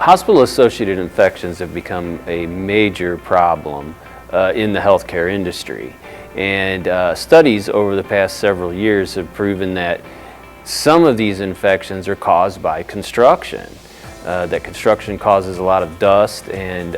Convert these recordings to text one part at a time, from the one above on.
Hospital-associated infections have become a major problem in the healthcare industry. And studies over the past several years have proven that some of these infections are caused by construction. That construction causes a lot of dust and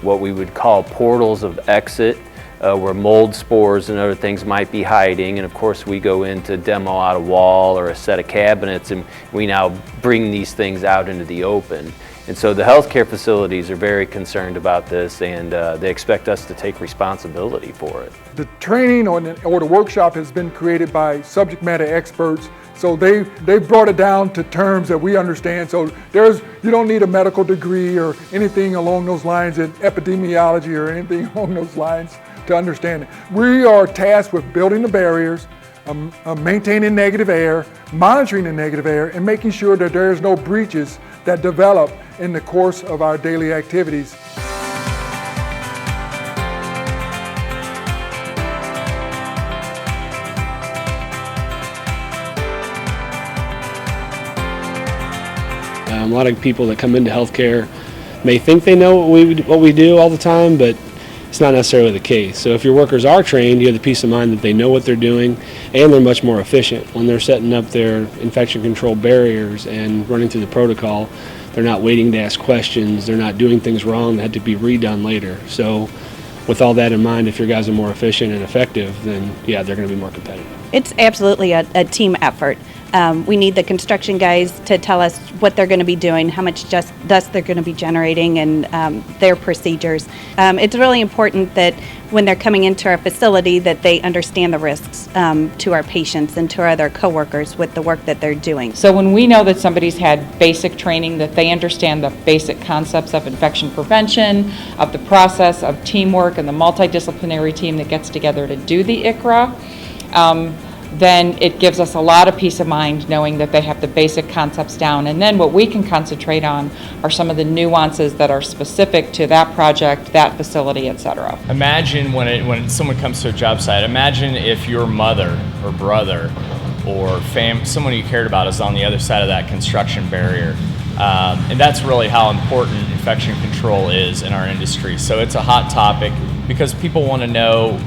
what we would call portals of exit, where mold spores and other things might be hiding. And of course we go in to demo out a wall or a set of cabinets, and we now bring these things out into the open. And so the healthcare facilities are very concerned about this, and they expect us to take responsibility for it. The training or the workshop has been created by subject matter experts, so they've brought it down to terms that we understand. So you don't need a medical degree or anything along those lines in epidemiology or anything along those lines to understand it. We are tasked with building the barriers, maintaining negative air, monitoring the negative air, and making sure that there is no breaches that develop in the course of our daily activities. A lot of people that come into healthcare may think they know what we do all the time, but it's not necessarily the case. So if your workers are trained, you have the peace of mind that they know what they're doing, and they're much more efficient. When they're setting up their infection control barriers and running through the protocol, they're not waiting to ask questions, they're not doing things wrong that had to be redone later. So with all that in mind, if your guys are more efficient and effective, then yeah, they're going to be more competitive. It's absolutely a team effort. We need the construction guys to tell us what they're going to be doing, how much dust they're going to be generating, and their procedures. It's really important that when they're coming into our facility that they understand the risks to our patients and to our other coworkers with the work that they're doing. So when we know that somebody's had basic training, that they understand the basic concepts of infection prevention, of the process of teamwork and the multidisciplinary team that gets together to do the ICRA, then it gives us a lot of peace of mind knowing that they have the basic concepts down. And then what we can concentrate on are some of the nuances that are specific to that project, that facility, etc. Imagine when someone comes to a job site, imagine if your mother or brother or someone you cared about is on the other side of that construction barrier. And that's really how important infection control is in our industry. So it's a hot topic because people want to know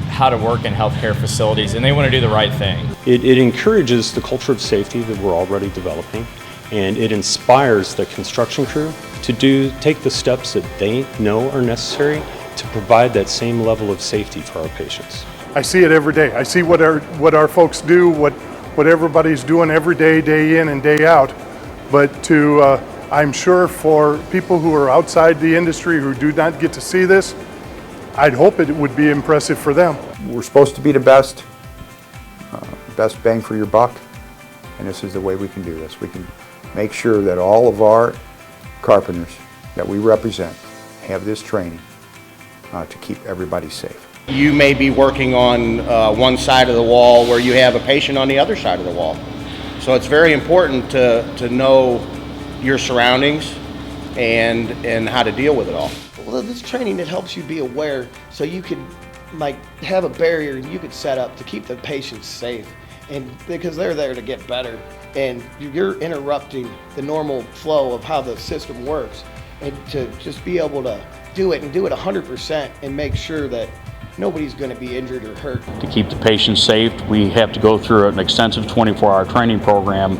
how to work in healthcare facilities, and they want to do the right thing. It encourages the culture of safety that we're already developing, and it inspires the construction crew to take the steps that they know are necessary to provide that same level of safety for our patients. I see it every day. I see what our folks do, what everybody's doing every day, day in and day out. But I'm sure for people who are outside the industry who do not get to see this, I'd hope it would be impressive for them. We're supposed to be the best bang for your buck, and this is the way we can do this. We can make sure that all of our carpenters that we represent have this training to keep everybody safe. You may be working on one side of the wall where you have a patient on the other side of the wall. So it's very important to know your surroundings and how to deal with it all. Well, this training, it helps you be aware so you could have a barrier you could set up to keep the patients safe, and because they're there to get better and you're interrupting the normal flow of how the system works, and to just be able to do it and do it 100% and make sure that nobody's going to be injured or hurt. To keep the patients safe, we have to go through an extensive 24-hour training program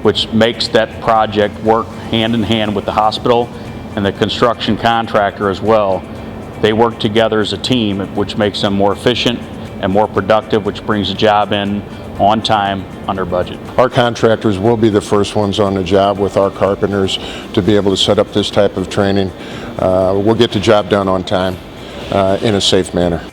which makes that project work hand in hand with the hospital and the construction contractor as well. They work together as a team, which makes them more efficient and more productive, which brings the job in on time, under budget. Our contractors will be the first ones on the job with our carpenters to be able to set up this type of training. We'll get the job done on time in a safe manner.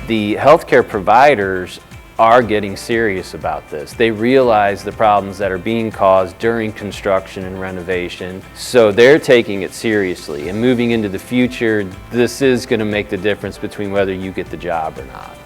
The healthcare providers are getting serious about this. They realize the problems that are being caused during construction and renovation, so they're taking it seriously. And moving into the future, this is going to make the difference between whether you get the job or not.